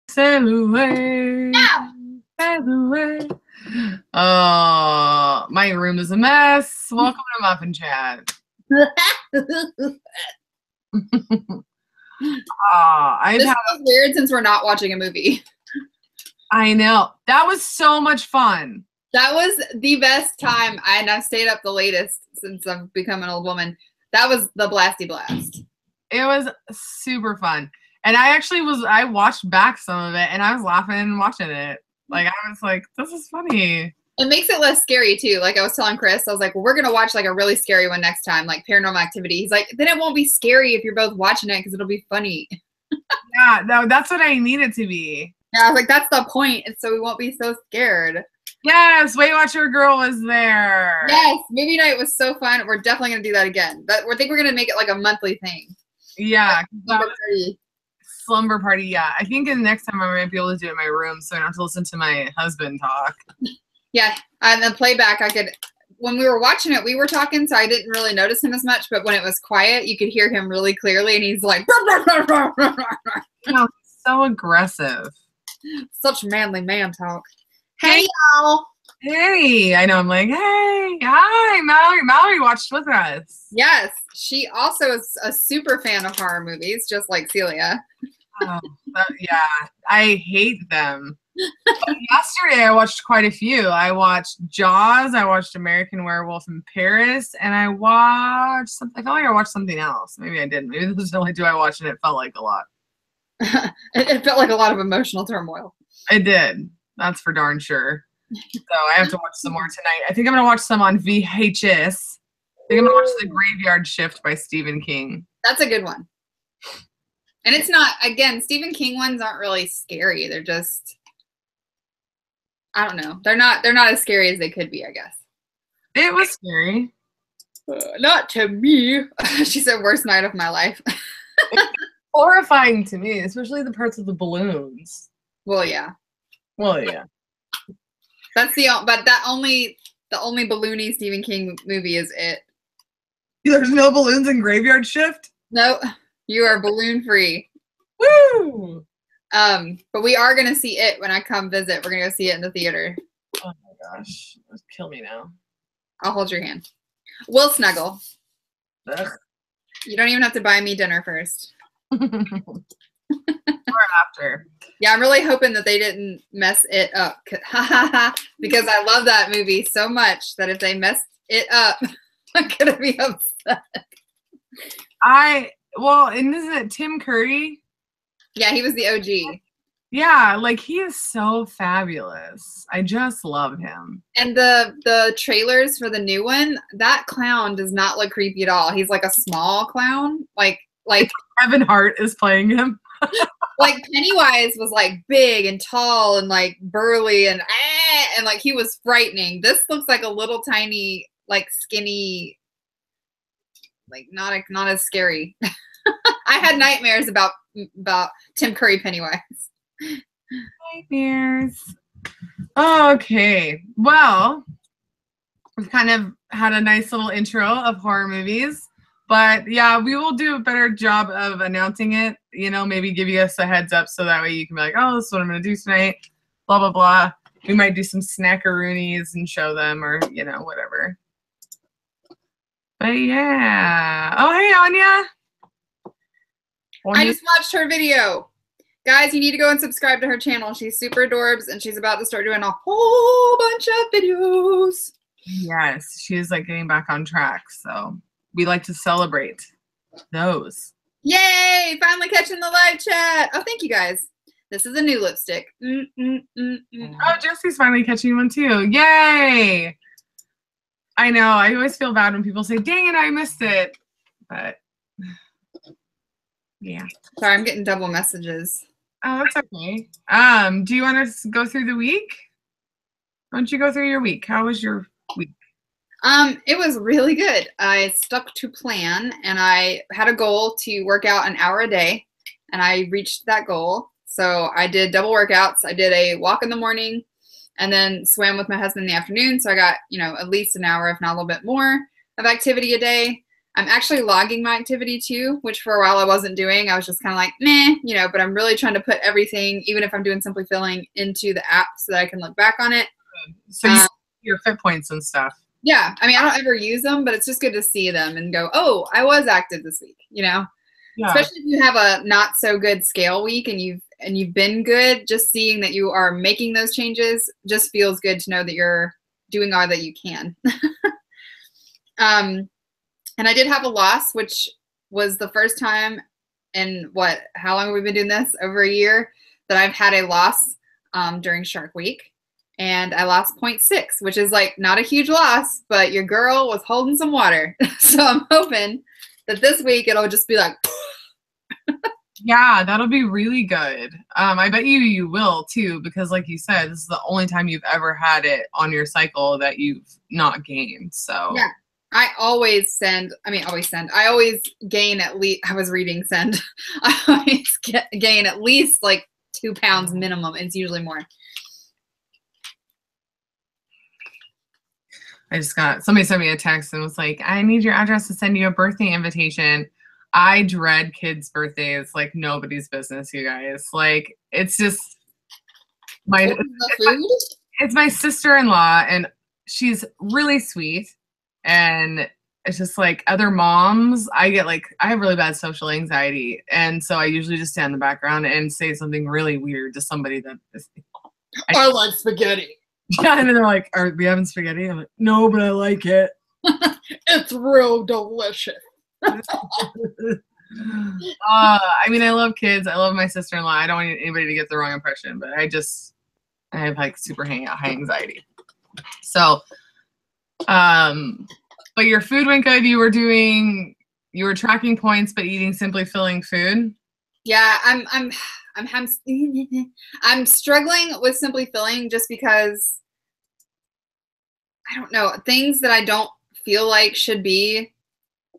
Sail away, Yeah. sail away. Oh, my room is a mess. Welcome to Muffin Chat. I've This had. feels weird since we're not watching a movie. I know that was so much fun. That was the best time, and I've stayed up the latest since I've become an old woman. That was the blasty blast. It was super fun, and I watched back some of it, and I was laughing watching it. Like I was like, this is funny. It makes it less scary too. Like I was telling Chris, I was like, well, we're gonna watch like a really scary one next time, like Paranormal Activity. He's like, then it won't be scary if you're both watching it because it'll be funny. Yeah, no, that's what I need it to be. Yeah, I was like, that's the point. And so we won't be so scared. Yes, Weight Watcher Girl was there. Yes, movie night was so fun. We're definitely gonna do that again. I think we're gonna make it like a monthly thing. Yeah, Slumber party. Slumber party. Yeah, I think the next time I might be able to do it in my room, so I don't have to listen to my husband talk. Yeah, and the playback, when we were watching it, we were talking, so I didn't really notice him as much. But when it was quiet, you could hear him really clearly, and he's like, No, so aggressive. Such manly man talk. Hey, y'all. Hey, I know. I'm like, hey, hi, Mallory. Mallory watched with us. Yes, she also is a super fan of horror movies, just like Celia. Oh, yeah, I hate them. But yesterday, I watched quite a few. I watched Jaws. I watched American Werewolf in Paris, and I watched something. I felt like I watched something else. Maybe I didn't. Maybe this was the only two I watched, and it felt like a lot. It felt like a lot of emotional turmoil. I did. That's for darn sure. So I have to watch some more tonight. I think I'm gonna watch some on VHS. I think I'm gonna watch The Graveyard Shift by Stephen King. That's a good one. And it's not, again, Stephen King ones aren't really scary. They're just, I don't know. They're not as scary as they could be, I guess. It was scary. Not to me. She said, worst night of my life. Horrifying to me, especially the parts of the balloons. Well, yeah. Well, yeah. But the only balloony Stephen King movie is It. There's no balloons in Graveyard Shift? No, you are balloon free. Woo! But we are gonna see It when I come visit. We're gonna go see it in the theater. Oh my gosh. Kill me now. I'll hold your hand. We'll snuggle. Ugh. You don't even have to buy me dinner first. Or after. Yeah, I'm really hoping that they didn't mess it up. Because I love that movie so much that if they messed it up, I'm gonna be upset. And isn't it Tim Curry? Yeah, he was the OG. Yeah, like he is so fabulous. I just love him. And the trailers for the new one, that clown does not look creepy at all. He's like a small clown. Like Kevin Hart is playing him. like Pennywise was like big and tall and like burly and like he was frightening. This looks like a little tiny, like skinny, like not as scary. I had nightmares about Tim Curry Pennywise. Nightmares. Okay. Well, we've kind of had a nice little intro of horror movies. But yeah, we will do a better job of announcing it. You know, maybe give you us a heads up so that way you can be like, oh, this is what I'm going to do tonight. Blah, blah, blah. We might do some snackaroonies and show them or, you know, whatever. But yeah. Oh, hey, Anya. I just watched her video. Guys, you need to go and subscribe to her channel. She's super adorbs and she's about to start doing a whole bunch of videos. Yes, she's like getting back on track. So we like to celebrate those. Yay! Finally catching the live chat. Oh, thank you guys. This is a new lipstick. Oh, Jesse's finally catching one too. Yay! I know. I always feel bad when people say, dang it, I missed it. But yeah. Sorry, I'm getting double messages. Oh, that's okay. Do you want to go through the week? Why don't you go through your week? How was your week? It was really good. I stuck to plan and I had a goal to work out an hour a day and I reached that goal. So I did double workouts. I did a walk in the morning and then swam with my husband in the afternoon. So I got, at least an hour, if not a little bit more of activity a day. I'm actually logging my activity too, which for a while I wasn't doing. I was just kind of like, meh, you know, but I'm really trying to put everything, even if I'm doing Simply Filling, into the app so that I can look back on it. So you see your fit points and stuff. Yeah. I mean, I don't ever use them, but it's just good to see them and go, oh, I was active this week, you know? Yeah. Especially if you have a not so good scale week and you've been good, just seeing that you are making those changes just feels good to know that you're doing all that you can. And I did have a loss, which was the first time in how long have we been doing this? Over a year that I've had a loss during Shark Week. And I lost 0.6, which is like not a huge loss, but your girl was holding some water. So I'm hoping that this week it'll just be like. Yeah, that'll be really good. I bet you will too, because like you said, this is the only time you've ever had it on your cycle that you've not gained. So yeah. I always gain at least, I was reading send. I always gain at least like 2 pounds minimum. It's usually more. I just somebody sent me a text and was like, I need your address to send you a birthday invitation. I dread kids' birthdays like nobody's business, you guys. Like, it's just it's my sister-in-law, and she's really sweet. And it's just like other moms, I have really bad social anxiety. And so I usually just stand in the background and say something really weird to somebody that is, I like spaghetti. Yeah, and then they're like, are we having spaghetti? I'm like, no, but I like it. It's real delicious. I mean, I love kids. I love my sister-in-law. I don't want anybody to get the wrong impression, but I have like super high anxiety. So, but your food went good. You were tracking points, but eating Simply Filling food. Yeah, I'm struggling with Simply Filling just because I don't know, things that I don't feel like should be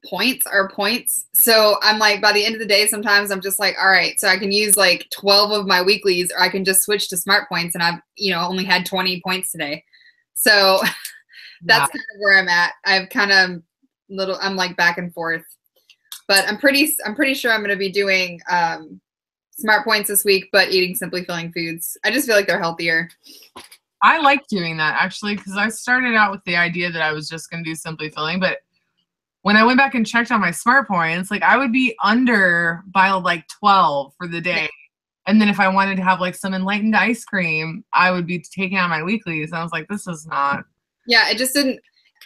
points are points. So I'm like, by the end of the day, sometimes I'm just like, all right, so I can use like 12 of my weeklies, or I can just switch to Smart Points, and I've only had 20 points today. So that's kind of where I'm at. I'm like back and forth, but I'm pretty sure I'm going to be doing Smart Points this week, but eating Simply Filling foods. I just feel like they're healthier. I like doing that actually, because I started out with the idea that I was just going to do Simply Filling, but when I went back and checked on my Smart Points, like I would be under by like 12 for the day. And then if I wanted to have like some enlightened ice cream, I would be taking out my weeklies. And I was like, this is not. Yeah, it just didn't.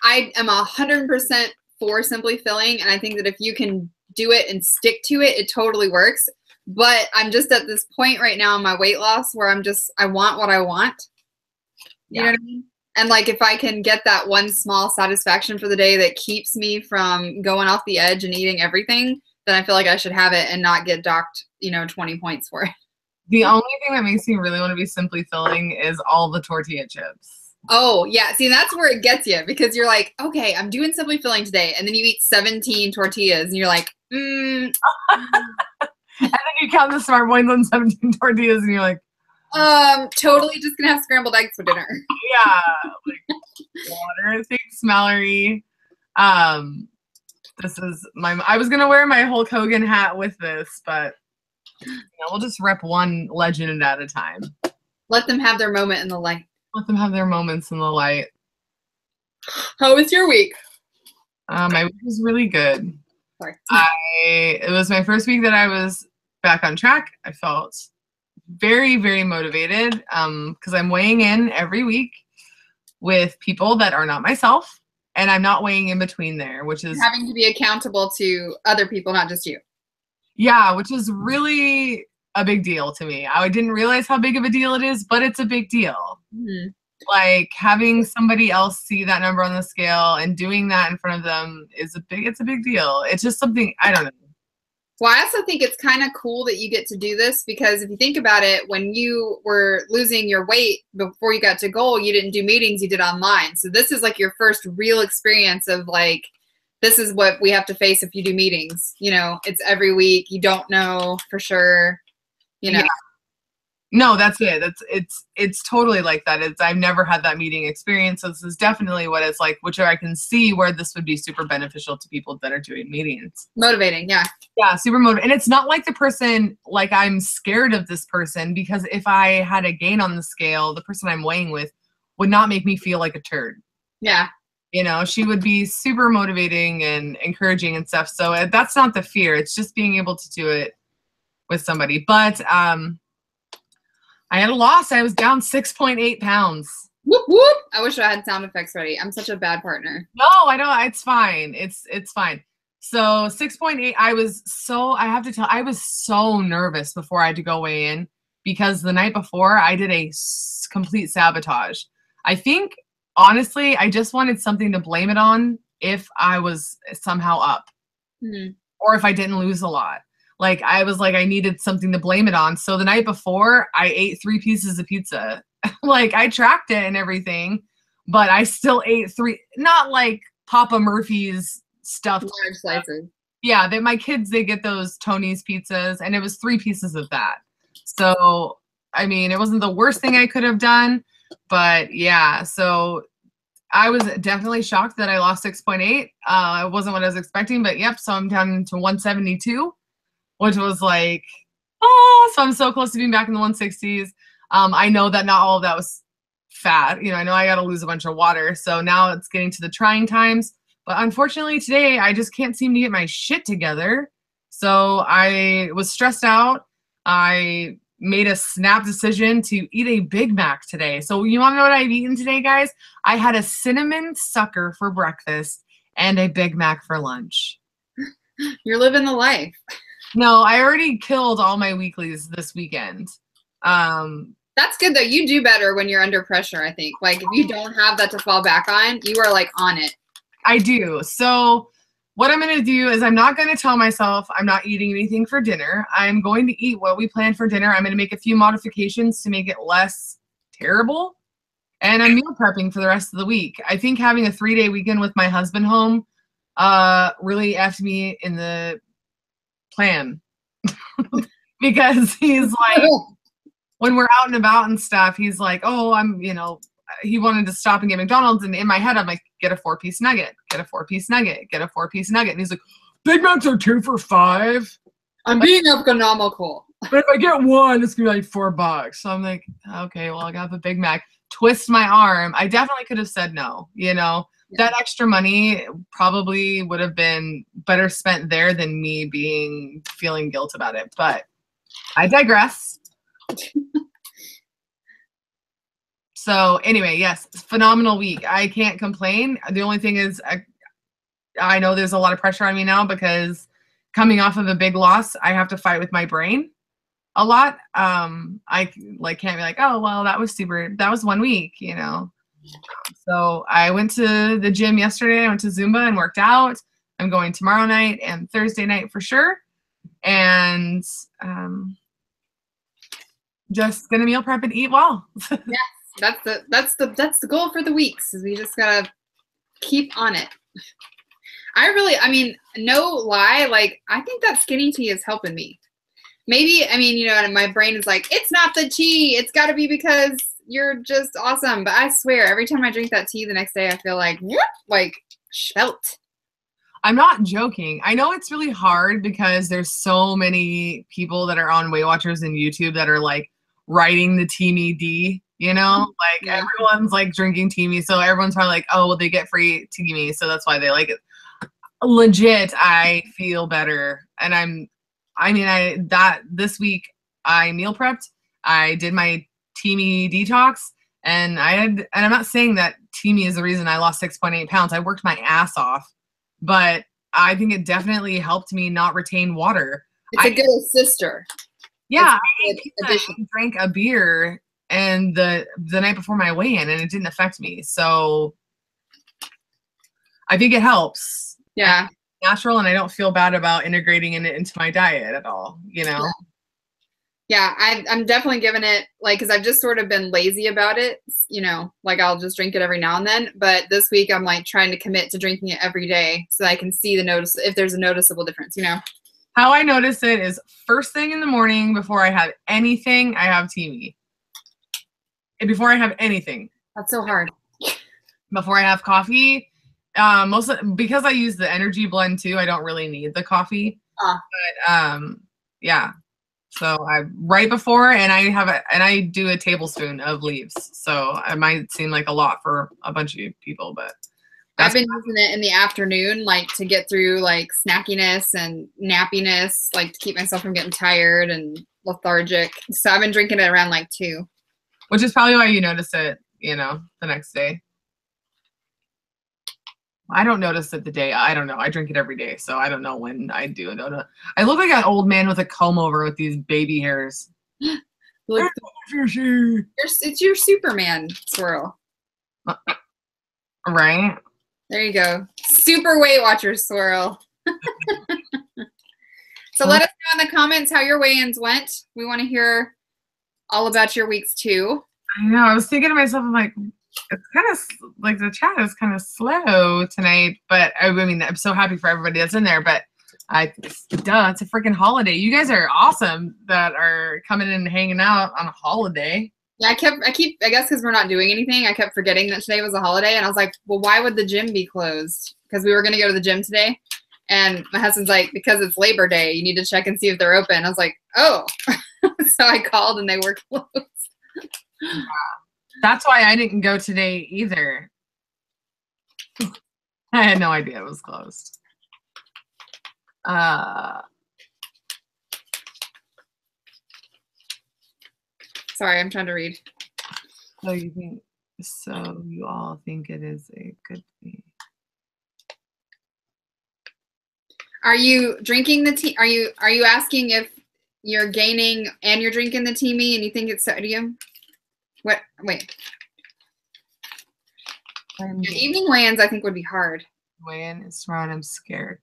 I am 100% for Simply Filling. And I think that if you can do it and stick to it, it totally works. But I'm just at this point right now in my weight loss where I want what I want. You know what I mean? And like, if I can get that one small satisfaction for the day that keeps me from going off the edge and eating everything, then I feel like I should have it and not get docked, 20 points for it. The only thing that makes me really want to be Simply Filling is all the tortilla chips. Oh, yeah. See, that's where it gets you, because you're like, okay, I'm doing Simply Filling today. And then you eat 17 tortillas and you're like, And then you count the Smart Points on 17 tortillas and you're like, totally just gonna have scrambled eggs for dinner. Yeah, like water. Thanks, Mallory. This is I was gonna wear my Hulk Hogan hat with this, but we'll just rep one legend at a time. Let them have their moment in the light. Let them have their moments in the light. How was your week? My week was really good. Sorry. It was my first week that I was back on track. I felt very, very motivated because I'm weighing in every week with people that are not myself, and I'm not weighing in between there, which is having to be accountable to other people, not just you. Yeah, which is really a big deal to me. I didn't realize how big of a deal it is, but it's a big deal. Mm-hmm. Like having somebody else see that number on the scale and doing that in front of them it's a big deal. It's just something, I don't know. Well, I also think it's kind of cool that you get to do this, because if you think about it, when you were losing your weight before you got to goal, you didn't do meetings, you did online. So this is like your first real experience of like, this is what we have to face if you do meetings. It's every week. You don't know for sure, Yeah. No, that's it. It's totally like that. I've never had that meeting experience. So this is definitely what it's like, which I can see where this would be super beneficial to people that are doing meetings. Motivating, yeah. Yeah, super motivating. And it's not like the person, like I'm scared of this person, because if I had a gain on the scale, the person I'm weighing with would not make me feel like a turd. Yeah. You know, she would be super motivating and encouraging and stuff. So that's not the fear. It's just being able to do it with somebody. But I had a loss. I was down 6.8 pounds. Whoop, whoop. I wish I had sound effects ready. I'm such a bad partner. No, I don't. It's fine. It's fine. So 6.8, I have to tell, I was so nervous before I had to go weigh in, because the night before I did a complete sabotage. I think, honestly, I just wanted something to blame it on if I was somehow up, or if I didn't lose a lot. Like, I was like, I needed something to blame it on. So the night before, I ate 3 pieces of pizza. Like, I tracked it and everything, but I still ate 3, not like Papa Murphy's stuffed. Large slices. Yeah, my kids, they get those Tony's pizzas, and it was 3 pieces of that. So, I mean, it wasn't the worst thing I could have done, but yeah, so I was definitely shocked that I lost 6.8. It wasn't what I was expecting, but yep, so I'm down to 172. Which was like, oh, so I'm so close to being back in the 160s. I know that not all of that was fat. You know, I know I got to lose a bunch of water. So now it's getting to the trying times. But unfortunately today, I just can't seem to get my shit together. So I was stressed out. I made a snap decision to eat a Big Mac today. So you want to know what I've eaten today, guys? I had a cinnamon sucker for breakfast and a Big Mac for lunch. You're living the life. No, I already killed all my weeklies this weekend. That's good though. You do better when you're under pressure, I think. Like, if you don't have that to fall back on, you are like on it. I do. So what I'm going to do is I'm not going to tell myself I'm not eating anything for dinner. I'm going to eat what we planned for dinner. I'm going to make a few modifications to make it less terrible. And I'm meal prepping for the rest of the week. I think having a 3-day weekend with my husband home really effed me in the plan. Because he's like, when we're out and about and stuff, he's like, oh, he wanted to stop and get McDonald's, and in my head I'm like, get a 4-piece nugget, get a 4-piece nugget, get a 4-piece nugget. And he's like, Big Macs are 2 for $5. I'm being economical. But if I get one, it's gonna be like $4. So I'm like, okay, well, I got the Big Mac. Twist my arm. I definitely could have said no, you know. Yeah. That extra money probably would have been better spent there than me feeling guilt about it. But I digress. So anyway, yes, phenomenal week. I can't complain. The only thing is I know there's a lot of pressure on me now, because coming off of a big loss, I have to fight with my brain a lot. I can't be like, oh, well, that was 1 week, you know. So I went to the gym yesterday. I went to Zumba and worked out. I'm going tomorrow night and Thursday night for sure. And just gonna meal prep and eat well. Yes, that's the goal for the weeks. Is we just gotta keep on it. I mean, no lie, like, I think that skinny tea is helping me. Maybe, I mean, you know, my brain is like, it's not the tea. It's got to be because you're just awesome. But I swear, every time I drink that tea the next day, I feel like svelte. I'm not joking. I know it's really hard because there's so many people that are on Weight Watchers and YouTube that are like writing the Teamy D, you know, like everyone's like drinking Teamy. So everyone's probably like, oh, well, they get free Teamy. So that's why they like it. Legit, I feel better. And this week I meal prepped. I did my Teamy detox, and I'm not saying that Teamy is the reason I lost 6.8 pounds. I worked my ass off, but I think it definitely helped me not retain water. It's a good sister. Yeah, I ate pizza and drank a beer and the night before my weigh-in, and it didn't affect me. So I think it helps. Yeah. Natural, and I don't feel bad about integrating it into my diet at all, you know? Yeah, I'm definitely giving it, like, because I've just sort of been lazy about it, you know, like I'll just drink it every now and then. But this week I'm like trying to commit to drinking it every day so I can see if there's a noticeable difference, you know? How I notice it is first thing in the morning before I have anything, I have TV. And before I have anything. That's so hard. Before I have coffee, mostly because I use the energy blend too, I don't really need the coffee. But yeah. So I right before, and I do a tablespoon of leaves. So it might seem like a lot for a bunch of people, but I've been using it in the afternoon, like to get through like snackiness and nappiness, like to keep myself from getting tired and lethargic. So I've been drinking it around like 2. Which is probably why you notice it, the next day. I don't notice it the day. I don't know. I drink it every day, so I don't know when I do it. I look like an old man with a comb over with these baby hairs. Like, it's your Superman swirl. Right? There you go. Super Weight Watchers swirl. So let us know in the comments how your weigh-ins went. We want to hear all about your weeks too. I know. I was thinking to myself, I'm like, it's kind of like the chat is kind of slow tonight, but I mean, I'm so happy for everybody that's in there, but it's a freaking holiday. You guys are awesome that are coming in and hanging out on a holiday. Yeah, I guess because we're not doing anything, I kept forgetting that today was a holiday, and I was like, well, why would the gym be closed? Because we were going to go to the gym today, and my husband's like, because it's Labor Day, you need to check and see if they're open. I was like, oh. So I called, and they were closed. Yeah. That's why I didn't go today either. I had no idea it was closed. Sorry, I'm trying to read. So you all think it is a good thing? Are you drinking the tea? Are you asking if you're gaining and you're drinking the tea and you think it's sodium? What? Wait. The evening weigh-ins, I think, would be hard. Weigh-in is around. I'm scared.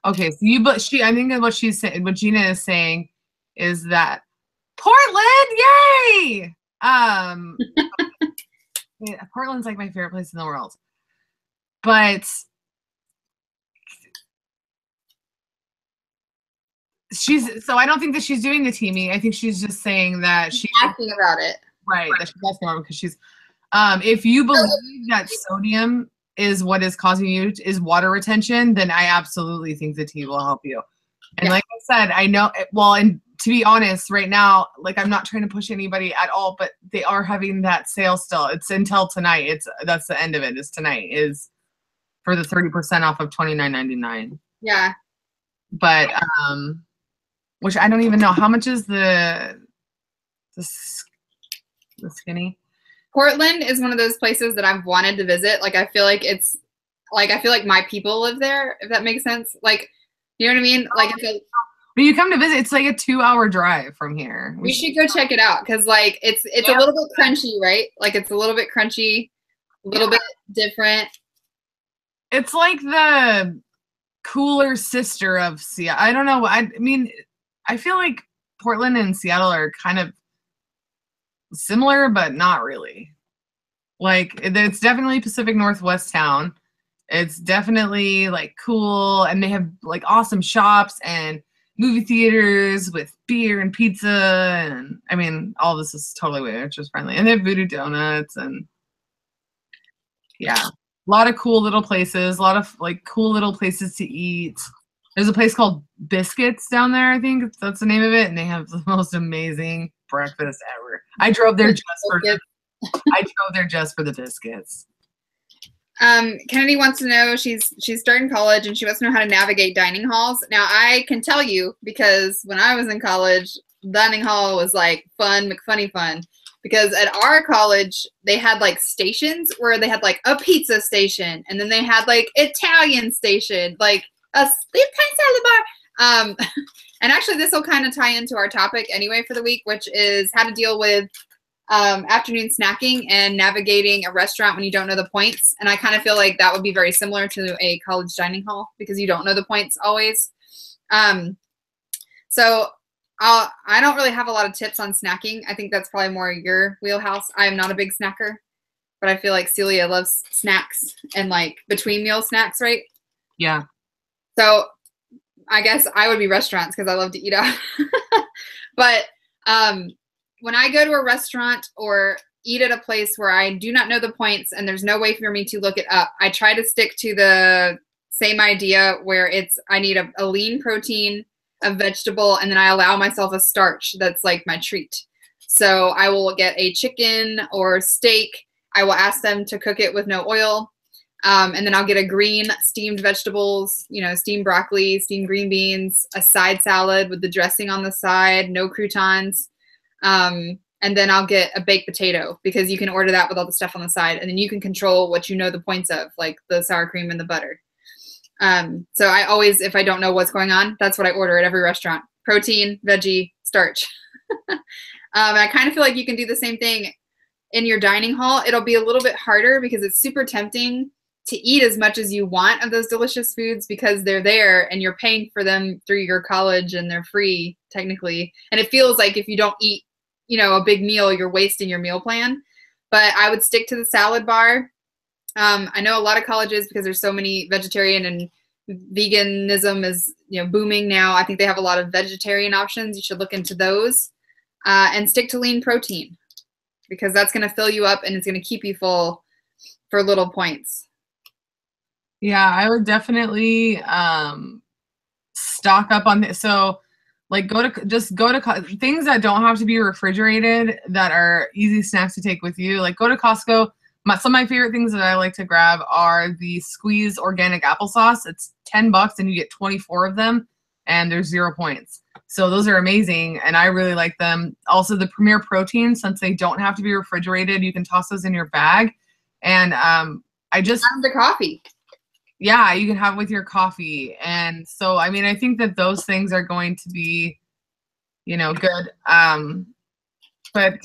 Okay, so I think that what she's saying, what Gina is saying, is that Portland, yay! Yeah, Portland's like my favorite place in the world, but so I don't think that she's doing the teaming. I think she's just saying that she's asking about it. Right, that she's asking about it because she's if you believe that sodium is what is causing you is water retention, then I absolutely think the tea will help you. And like I said, I know, well, and to be honest, right now, like I'm not trying to push anybody at all, but they are having that sale still. It's until tonight. That's the end of it. Is tonight is for the 30% off of $29.99. Yeah. But which I don't even know how much is the skinny. Portland is one of those places that I've wanted to visit. Like I feel like my people live there, if that makes sense. Like, you know what I mean? Like but you come to visit, it's like a 2-hour drive from here. We should go check it out because like it's a little bit crunchy, right? Like it's a little bit crunchy, a little bit different. It's like the cooler sister of Seattle. I don't know. I mean, I feel like Portland and Seattle are kind of similar, but not really. Like it's definitely Pacific Northwest town. It's definitely like cool, and they have like awesome shops and movie theaters with beer and pizza, and I mean, all this is totally waitress friendly. And they have Voodoo Donuts, and yeah, a lot of cool little places, a lot of like cool little places to eat. There's a place called Biscuits down there, I think that's the name of it, and they have the most amazing breakfast ever. I drove there just for the biscuits. Kennedy wants to know, she's starting college and she wants to know how to navigate dining halls. Now I can tell you, because when I was in college, dining hall was like fun, McFunny fun. Because at our college, they had like stations where they had like a pizza station, and then they had like Italian station, like a salad bar. And actually this will kind of tie into our topic anyway for the week, which is how to deal with afternoon snacking and navigating a restaurant when you don't know the points. And I kind of feel like that would be very similar to a college dining hall because you don't know the points always. So I don't really have a lot of tips on snacking. I think that's probably more your wheelhouse. I am not a big snacker, but I feel like Celia loves snacks and like between meal snacks, right? Yeah. So I guess I would be restaurants because I love to eat out. But when I go to a restaurant or eat at a place where I do not know the points and there's no way for me to look it up, I try to stick to the same idea where I need a lean protein, a vegetable, and then I allow myself a starch that's like my treat. So I will get a chicken or steak. I will ask them to cook it with no oil. And then I'll get a green steamed vegetables, steamed broccoli, steamed green beans, a side salad with the dressing on the side, no croutons. And then I'll get a baked potato because you can order that with all the stuff on the side. And then you can control what you know the points of, like the sour cream and the butter. So I always, if I don't know what's going on, that's what I order at every restaurant. Protein, veggie, starch. And I kind of feel like you can do the same thing in your dining hall. It'll be a little bit harder because it's super tempting to eat as much as you want of those delicious foods because they're there and you're paying for them through your college and they're free technically. And it feels like if you don't eat, a big meal, you're wasting your meal plan. But I would stick to the salad bar. I know a lot of colleges, because there's so many vegetarian and veganism is booming now. I think they have a lot of vegetarian options. You should look into those and stick to lean protein because that's going to fill you up and it's going to keep you full for little points. Yeah, I would definitely stock up on this. So like go to things that don't have to be refrigerated that are easy snacks to take with you. Like go to Costco. Some of my favorite things that I like to grab are the Squeeze organic applesauce. It's $10 and you get 24 of them and there's 0 points. So those are amazing and I really like them. Also the Premier Protein, since they don't have to be refrigerated, you can toss those in your bag. And the coffee. Yeah, you can have with your coffee. And so, I mean, I think that those things are going to be, good. But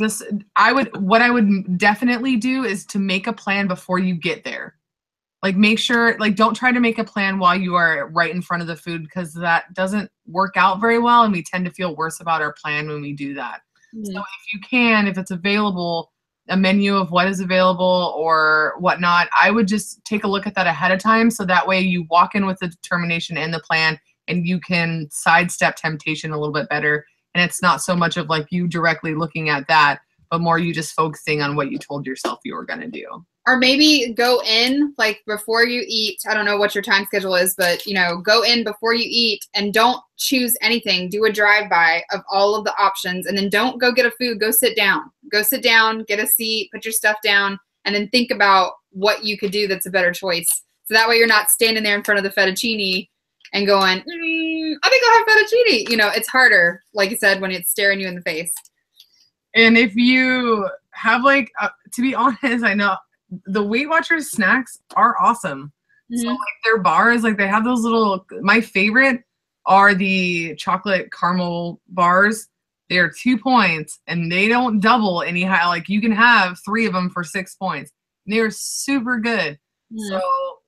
what I would definitely do is to make a plan before you get there. Like make sure, don't try to make a plan while you are right in front of the food because that doesn't work out very well. And we tend to feel worse about our plan when we do that. Mm-hmm. So if it's available, a menu of what is available or whatnot, I would just take a look at that ahead of time. So that way you walk in with the determination and the plan and you can sidestep temptation a little bit better. And it's not so much of like you directly looking at that, but more you just focusing on what you told yourself you were going to do. Or maybe go in like before you eat. I don't know what your time schedule is, but go in before you eat and don't choose anything. Do a drive-by of all of the options and then don't go get a food. Go sit down. Go sit down, get a seat, put your stuff down, and then think about what you could do that's a better choice. So that way you're not standing there in front of the fettuccine and going, I think I'll have fettuccine. It's harder, like you said, when it's staring you in the face. And if you have to be honest, I know the Weight Watchers snacks are awesome. Mm-hmm. So their bars, they have those little, my favorite are the chocolate caramel bars. They're 2 points and they don't double anyhow. You can have 3 of them for 6 points. They're super good. Mm-hmm. So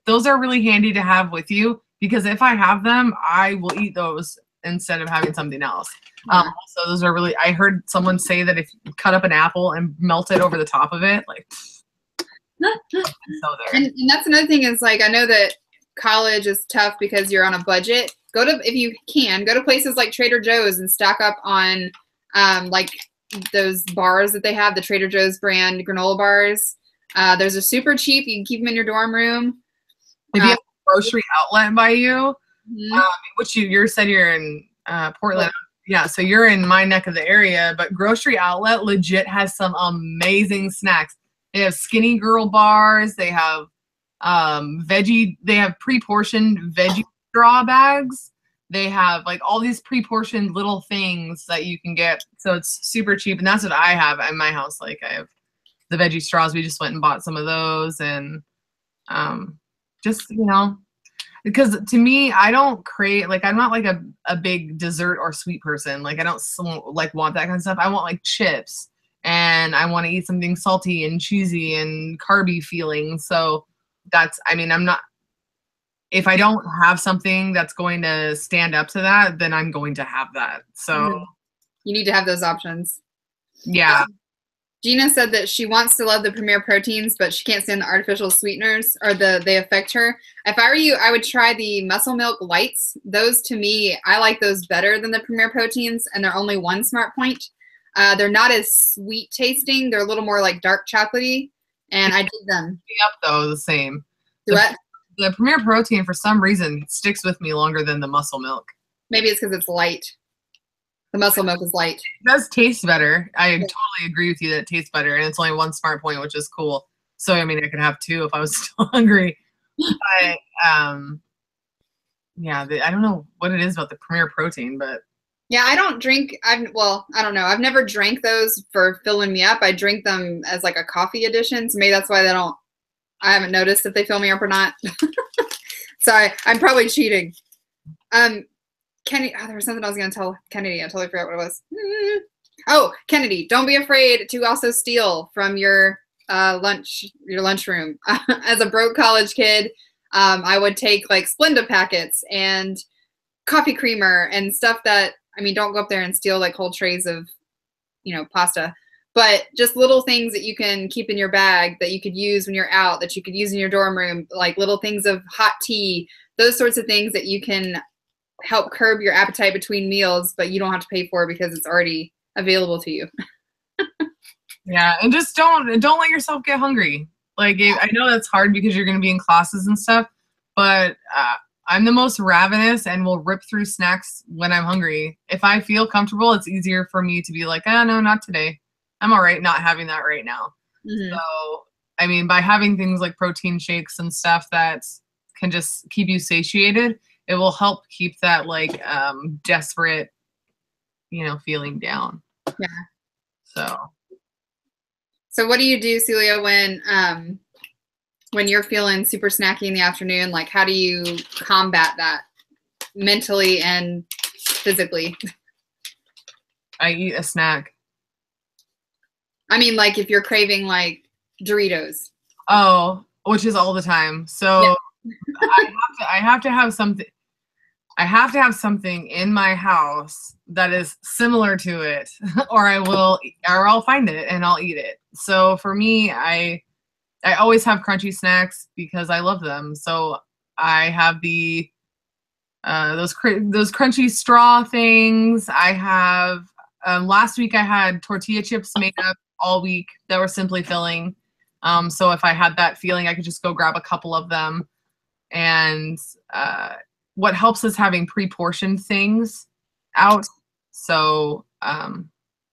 those are really handy to have with you because if I have them, I will eat those instead of having something else. Yeah. So those are really, I heard someone say that if you cut up an apple and melt it over the top of it, and that's another thing is I know that college is tough because you're on a budget. If you can, go to places like Trader Joe's and stock up on those bars that they have, the Trader Joe's brand granola bars. Those are super cheap. You can keep them in your dorm room. If you have a grocery outlet by you, mm-hmm. Which you said you're in Portland. Yeah, so you're in my neck of the area, but Grocery Outlet legit has some amazing snacks. They have Skinny Girl bars. They have they have pre-portioned veggie straw bags. They have all these pre-portioned little things that you can get. So it's super cheap. And that's what I have in my house. I have the veggie straws. We just went and bought some of those. And just, because to me, I don't crave, I'm not a big dessert or sweet person. I don't want that kind of stuff. I want chips. And I want to eat something salty and cheesy and carby feeling. So I'm not, if I don't have something that's going to stand up to that, then I'm going to have that. So you need to have those options. Yeah. Gina said that she wants to love the Premier proteins, but she can't stand the artificial sweeteners or they affect her. If I were you, I would try the Muscle Milk Lights. Those, to me, I like those better than the Premier proteins, and they're only one smart point. They're not as sweet tasting. They're a little more like dark chocolatey, and I dig them. Up though, the same. What? The Premier protein, for some reason, sticks with me longer than the Muscle Milk. Maybe it's because it's light. The Muscle Milk is light. It does taste better. I totally agree with you that it tastes better, and it's only one smart point, which is cool. So, I mean, I could have two if I was still hungry. But, yeah, I don't know what it is about the Premier protein, but. Yeah, I don't drink, I don't know. I've never drank those for filling me up. I drink them as like a coffee addition, so maybe that's why I haven't noticed if they fill me up or not. Sorry, I'm probably cheating. Kennedy, there was something I was going to tell Kennedy. I totally forgot what it was. Oh, Kennedy, don't be afraid to also steal from your lunchroom. As a broke college kid, I would take like Splenda packets and coffee creamer and stuff that, I mean, don't go up there and steal like whole trays of, pasta, but just little things that you can keep in your bag that you could use when you're out, that you could use in your dorm room, like little things of hot tea, those sorts of things that you can help curb your appetite between meals, but you don't have to pay for because it's already available to you. Yeah, and just don't let yourself get hungry. Like, I know that's hard because you're going to be in classes and stuff, but I'm the most ravenous and will rip through snacks when I'm hungry. If I feel comfortable, it's easier for me to be like, no, not today. I'm all right not having that right now. Mm-hmm. So, I mean, by having things like protein shakes and stuff that can just keep you satiated, it will help keep that like desperate, feeling down. Yeah. So what do you do, Celia, when you're feeling super snacky in the afternoon? Like, how do you combat that mentally and physically? I eat a snack. I mean, like if you're craving like Doritos. Oh, which is all the time. So yeah. I have to have something. I have to have something in my house that is similar to it, or I'll find it and I'll eat it. So for me, I always have crunchy snacks because I love them. So I have those crunchy straw things. I have last week I had tortilla chips made up all week that were simply filling. So if I had that feeling, I could just go grab a couple of them. And what helps is having pre-portioned things out. So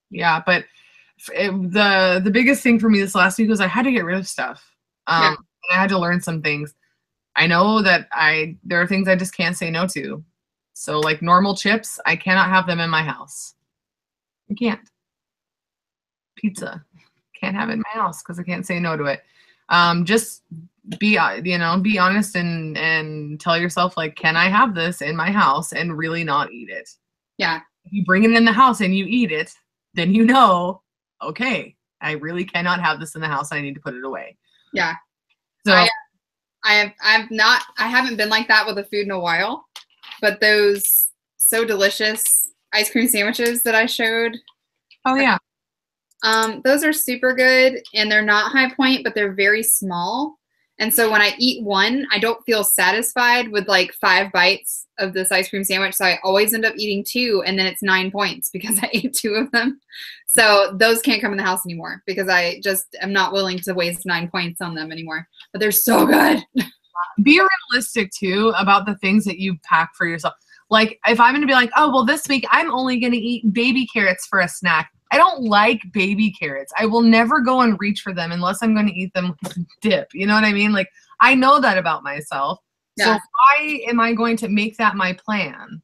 yeah, but the biggest thing for me this last week was I had to get rid of stuff. And I had to learn some things. I know that there are things I just can't say no to. So like normal chips, I cannot have them in my house. I can't. Pizza, can't have it in my house because I can't say no to it. Just be honest and tell yourself, like, can I have this in my house and really not eat it? Yeah. If you bring it in the house and you eat it, then okay, I really cannot have this in the house. I need to put it away. Yeah. So I haven't been like that with the food in a while, but those So Delicious ice cream sandwiches that I showed. Oh yeah. Those are super good, and they're not high point, but they're very small. And so when I eat one, I don't feel satisfied with like 5 bites of this ice cream sandwich. So I always end up eating 2, and then it's 9 points because I ate 2 of them. So those can't come in the house anymore because I just am not willing to waste 9 points on them anymore. But they're so good. Be realistic too about the things that you pack for yourself. Like if I'm going to be like, oh, well, this week I'm only going to eat baby carrots for a snack. I don't like baby carrots. I will never go and reach for them unless I'm going to eat them with dip. You know what I mean? Like, I know that about myself. Yeah. So why am I going to make that my plan?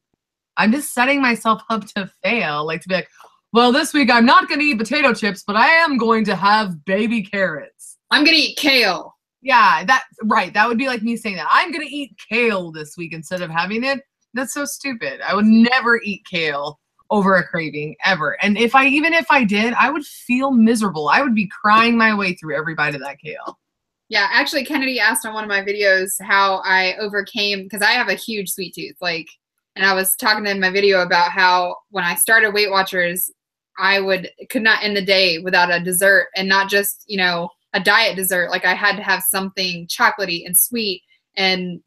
I'm just setting myself up to fail. Like to be like, well, this week I'm not going to eat potato chips, but I am going to have baby carrots. I'm going to eat kale. Yeah, right. That would be like me saying that. I'm going to eat kale this week instead of having it. That's so stupid. I would never eat kale over a craving ever. And even if I did, I would feel miserable. I would be crying my way through every bite of that kale. Yeah, actually Kennedy asked on one of my videos how I overcame, because I have a huge sweet tooth, and I was talking in my video about how when I started Weight Watchers, could not end the day without a dessert, and not just, you know, a diet dessert. Like I had to have something chocolatey and sweet and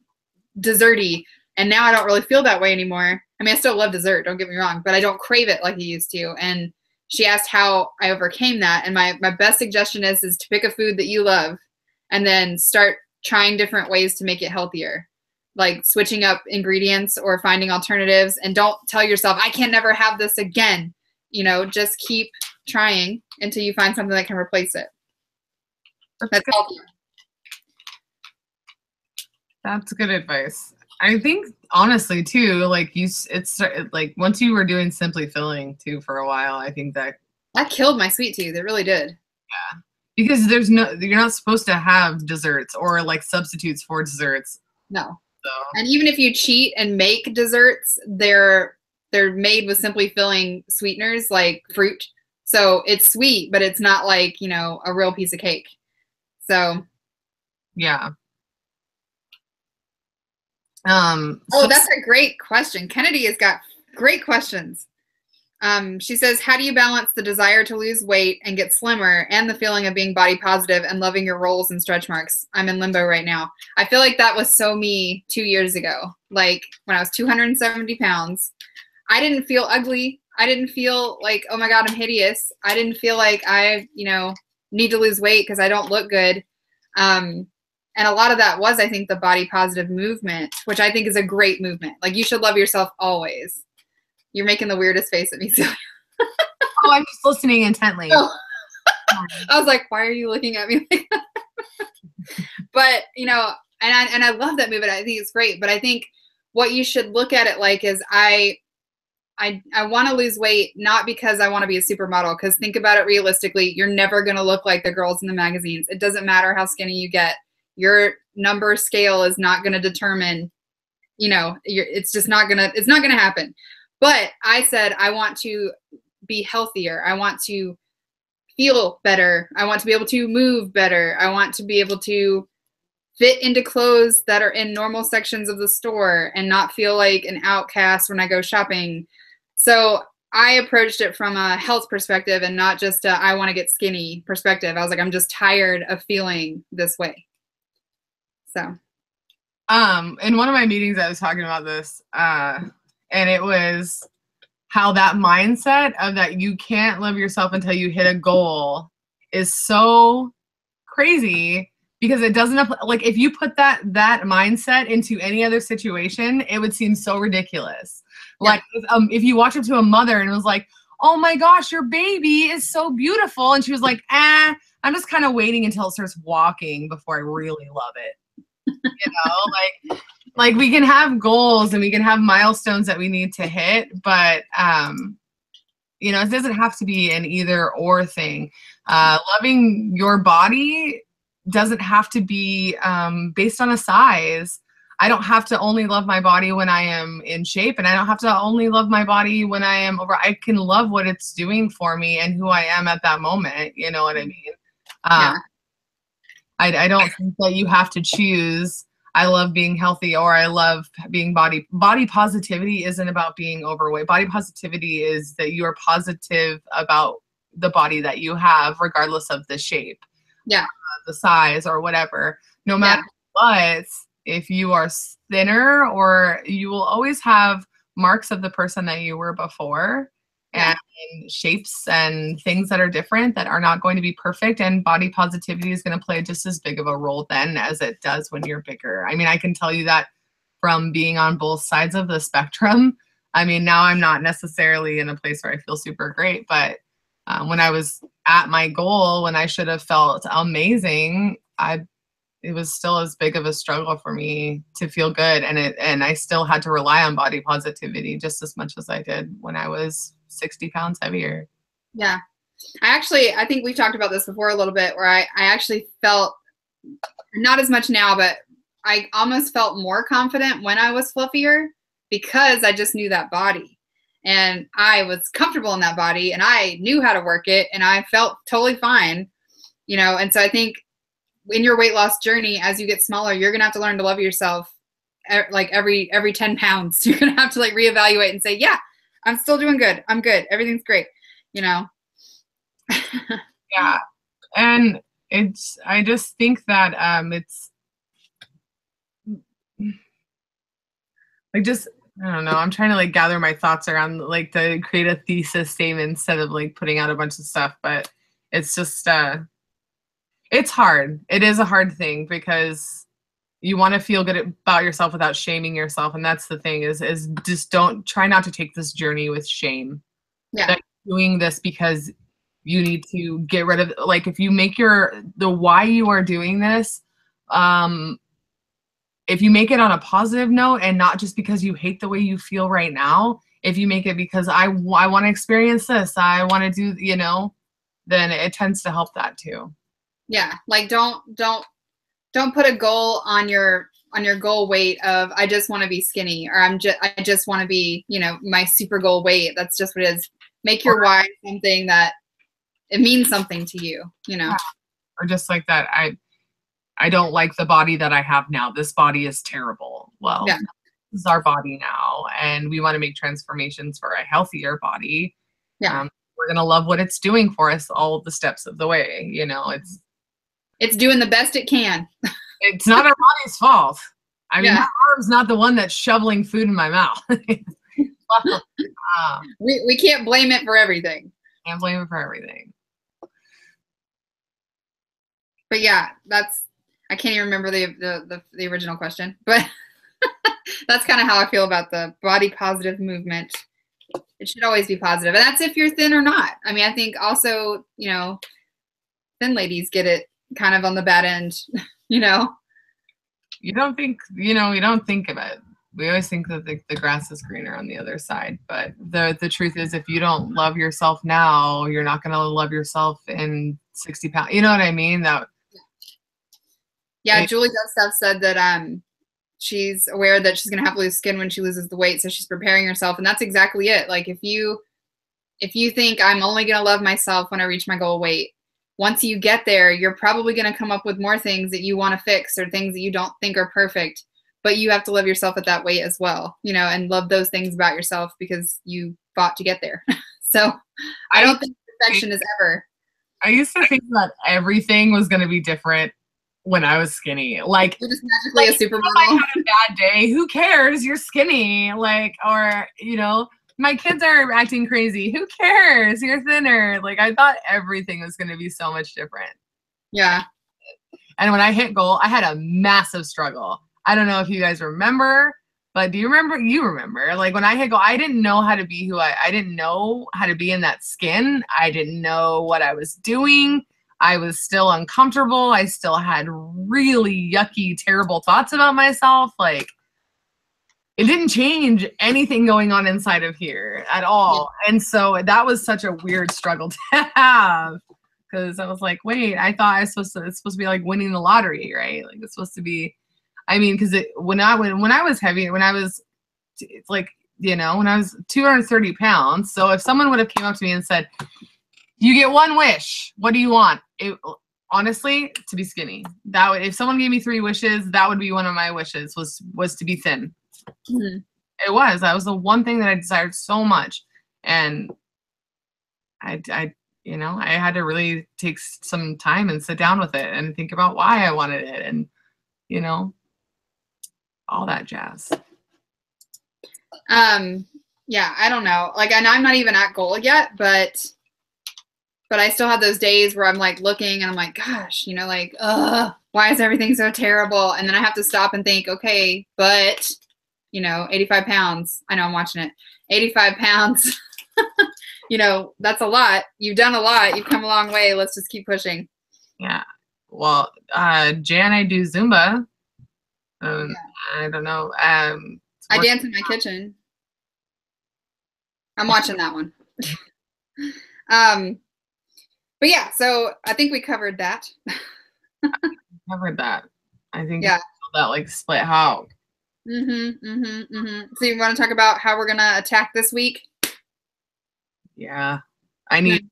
desserty. And now I don't really feel that way anymore. I mean, I still love dessert, don't get me wrong, but I don't crave it like I used to. And she asked how I overcame that. And my best suggestion is to pick a food that you love and then start trying different ways to make it healthier, like switching up ingredients or finding alternatives. And don't tell yourself, I can never have this again. You know, just keep trying until you find something that can replace it. That's healthier. That's good advice. I think honestly too, like it's like once you were doing Simply Filling too for a while, I think that killed my sweet tooth. It really did. Yeah, because you're not supposed to have desserts or like substitutes for desserts. No. So. And even if you cheat and make desserts, they're made with Simply Filling sweeteners like fruit. So it's sweet, but it's not like, you know, a real piece of cake. So yeah. That's a great question. Kennedy has got great questions. She says, how do you balance the desire to lose weight and get slimmer and the feeling of being body positive and loving your rolls and stretch marks? I'm in limbo right now. I feel like that was so me 2 years ago. Like when I was 270 pounds, I didn't feel ugly. I didn't feel like, oh my God, I'm hideous. I didn't feel like I, you know, need to lose weight because I don't look good. And a lot of that was, I think, the body positive movement, which I think is a great movement. Like you should love yourself always. You're making the weirdest face at me, Celia. Oh, I'm just listening intently. Oh. I was like, why are you looking at me like that? But, you know, and I love that movement. I think it's great. But I think what you should look at it like is I want to lose weight, not because I want to be a supermodel, because think about it realistically. You're never going to look like the girls in the magazines. It doesn't matter how skinny you get. Your number scale is not going to determine, you know, it's not going to happen. But I said, I want to be healthier. I want to feel better. I want to be able to move better. I want to be able to fit into clothes that are in normal sections of the store and not feel like an outcast when I go shopping. So I approached it from a health perspective and not just a I want to get skinny perspective. I was like, I'm just tired of feeling this way. So, in one of my meetings, I was talking about this, and it was how that mindset of that you can't love yourself until you hit a goal is so crazy because it doesn't like if you put that mindset into any other situation, it would seem so ridiculous. Yeah. Like if you walked up to a mother and it was like, oh my gosh, your baby is so beautiful, and she was like, I'm just kind of waiting until it starts walking before I really love it. You know, like we can have goals and we can have milestones that we need to hit, but you know, it doesn't have to be an either or thing. Loving your body doesn't have to be based on a size. I don't have to only love my body when I am in shape, and I don't have to only love my body when I am over. I can love what it's doing for me and who I am at that moment. You know what I mean? Yeah. I don't think that you have to choose, I love being healthy or I love being body positivity isn't about being overweight. Body positivity is that you are positive about the body that you have, regardless of the shape, the size or whatever. No matter what, if you are thinner, or you will always have marks of the person that you were before. And shapes and things that are different that are not going to be perfect, and body positivity is going to play just as big of a role then as it does when you're bigger. I mean, I can tell you that from being on both sides of the spectrum. I mean, now I'm not necessarily in a place where I feel super great, but when I was at my goal, when I should have felt amazing, it was still as big of a struggle for me to feel good, and I still had to rely on body positivity just as much as I did when I was 60 pounds heavier. Yeah. I think we've talked about this before a little bit, where I actually felt, not as much now, but I almost felt more confident when I was fluffier because I just knew that body. And I was comfortable in that body and I knew how to work it and I felt totally fine, you know? And so I think in your weight loss journey, as you get smaller, you're going to have to learn to love yourself. Like every 10 pounds, you're going to have to like reevaluate and say, yeah, I'm still doing good. I'm good. Everything's great. You know? Yeah. And I just think that it's like just I don't know. I'm trying to like gather my thoughts around like to create a thesis statement instead of like putting out a bunch of stuff, but it's just it's hard. It is a hard thing because you want to feel good about yourself without shaming yourself, and that's the thing is just don't try not to take this journey with shame. Yeah. That you're doing this because you need to get rid of like if you make the why you are doing this if you make it on a positive note and not just because you hate the way you feel right now, if you make it because I want to experience this, I want to do, then it tends to help that too. Yeah. Like don't put a goal on your goal weight of I just want to be skinny or I just want to be, my super goal weight. That's just what it is. Make your why something that it means something to you, Yeah. Or just like that I don't like the body that I have now. This body is terrible. Well, yeah. This is our body now, and we want to make transformations for a healthier body. Yeah. We're going to love what it's doing for us all the steps of the way. It's doing the best it can. It's not our body's fault. I mean, my arm's not the one that's shoveling food in my mouth. We can't blame it for everything. Can't blame it for everything. But yeah, I can't even remember the original question, but that's kind of how I feel about the body positive movement. It should always be positive, and that's if you're thin or not. I mean, I think also, thin ladies get it kind of on the bad end, You don't think of it. We always think that the grass is greener on the other side, but the truth is, if you don't love yourself now, you're not going to love yourself in 60 pounds. You know what I mean? Julie Gustav said that she's aware that she's going to have to lose skin when she loses the weight, so she's preparing herself, and that's exactly it. Like if you think I'm only going to love myself when I reach my goal weight, once you get there, you're probably going to come up with more things that you want to fix or things that you don't think are perfect, but you have to love yourself at that weight as well, and love those things about yourself because you fought to get there. So I don't think perfection is ever. I used to think that everything was going to be different when I was skinny. Like, you're just magically a supermodel. If I had a bad day, who cares? You're skinny. Like, or, my kids are acting crazy. Who cares? You're thinner. Like, I thought everything was going to be so much different. Yeah. And when I hit goal, I had a massive struggle. I don't know if you guys remember, but do you remember? You remember. Like, when I hit goal, I didn't know how to be I didn't know how to be in that skin. I didn't know what I was doing. I was still uncomfortable. I still had really yucky, terrible thoughts about myself. Like, it didn't change anything going on inside of here at all. And so that was such a weird struggle to have because I was like, wait, I thought it's supposed to be like winning the lottery, right? Like it's supposed to be, I mean, because when I was heavy, when I was 230 pounds. So if someone would have came up to me and said, you get one wish, what do you want? Honestly, to be skinny. If someone gave me 3 wishes, that would be one of my wishes was to be thin. Mm-hmm. That was the one thing that I desired so much. And I had to really take some time and sit down with it and think about why I wanted it and, all that jazz. Yeah, I don't know. Like, and I'm not even at goal yet, but I still have those days where I'm like looking and I'm like, gosh, why is everything so terrible? And then I have to stop and think, okay, but 85 pounds. I know I'm watching it. 85 pounds. That's a lot. You've done a lot. You've come a long way. Let's just keep pushing. Yeah. Well, Jay and I do Zumba. I don't know. I dance in my kitchen. I'm watching that one. But yeah, so I think we covered that. I think that like split how. So you want to talk about how we're gonna attack this week? Yeah, I need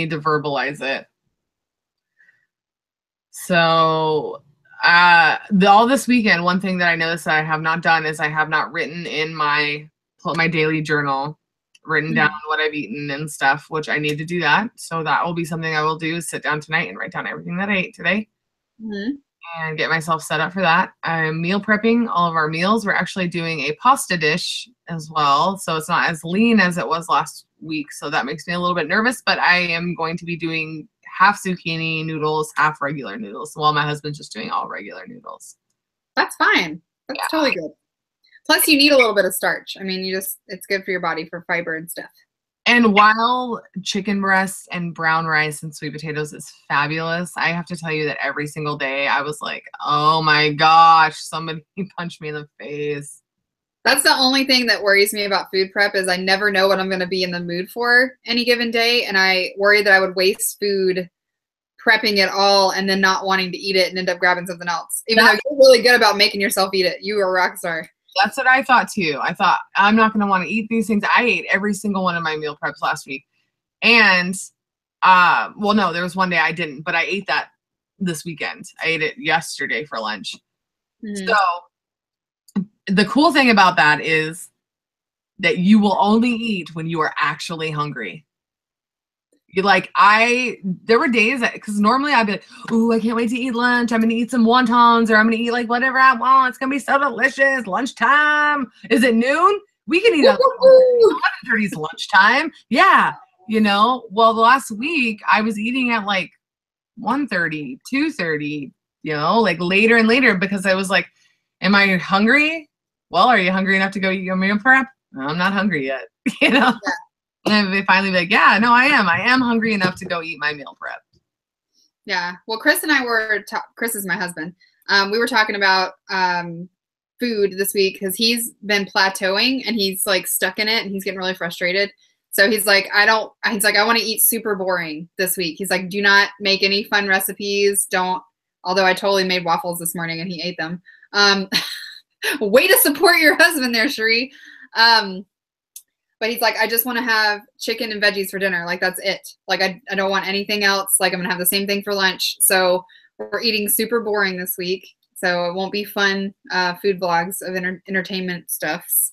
to verbalize it. So, all this weekend, one thing that I noticed that I have not done is I have not written in my daily journal written down what I've eaten and stuff, which I need to do that. So that will be something I will do, is sit down tonight and write down everything that I ate today. And get myself set up for that. I'm meal prepping all of our meals. We're actually doing a pasta dish as well, so it's not as lean as it was last week, so that makes me a little bit nervous, but I am going to be doing half zucchini noodles, half regular noodles, while my husband's just doing all regular noodles. That's fine. That's totally good. Plus, you need a little bit of starch. I mean, it's good for your body for fiber and stuff. And while chicken breast and brown rice and sweet potatoes is fabulous, I have to tell you that every single day I was like, oh my gosh, somebody punched me in the face. That's the only thing that worries me about food prep, is I never know what I'm going to be in the mood for any given day. And I worry that I would waste food prepping it all and then not wanting to eat it and end up grabbing something else. Even though you're really good about making yourself eat it. You are a rock star. That's what I thought too. I thought, I'm not going to want to eat these things. I ate every single one of my meal preps last week. And, well, no, there was one day I didn't, but I ate that this weekend. I ate it yesterday for lunch. So the cool thing about that is that you will only eat when you are actually hungry. There were days that, because normally I'd be like, ooh, I can't wait to eat lunch. I'm going to eat some wontons, or I'm going to eat like whatever I want. It's going to be so delicious. Lunchtime. Is it noon? We can eat at 11:30 is lunchtime. Yeah. Well, the last week I was eating at like 1:30, 2:30, like later and later, because I was like, am I hungry? Well, are you hungry enough to go eat your meal prep? No, I'm not hungry yet. Yeah. And they finally be like, yeah, no, I am hungry enough to go eat my meal prep. Yeah. Well, Chris and I were, Chris is my husband. We were talking about food this week, because he's been plateauing and he's like stuck in it and he's getting really frustrated. So he's like, I want to eat super boring this week. He's like, do not make any fun recipes. Although I totally made waffles this morning and he ate them. Way to support your husband there, Cherie. But he's like, I just want to have chicken and veggies for dinner. Like, that's it. Like, I don't want anything else. Like, I'm going to have the same thing for lunch. So we're eating super boring this week. So it won't be fun food vlogs of entertainment stuffs.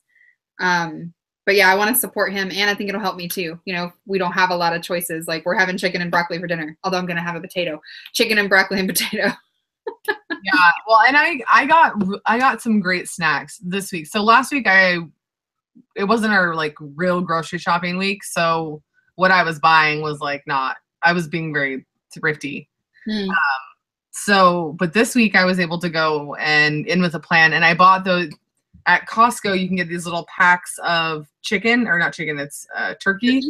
But yeah, I want to support him. And I think it'll help me too. We don't have a lot of choices. Like, we're having chicken and broccoli for dinner. Although I'm going to have a potato. Chicken and broccoli and potato. Yeah. Well, and I got some great snacks this week. So last week it wasn't our like real grocery shopping week. So what I was buying was like I was being very thrifty. But this week I was able to go in with a plan, and I bought at Costco. You can get these little packs of chicken, or not chicken, it's turkey,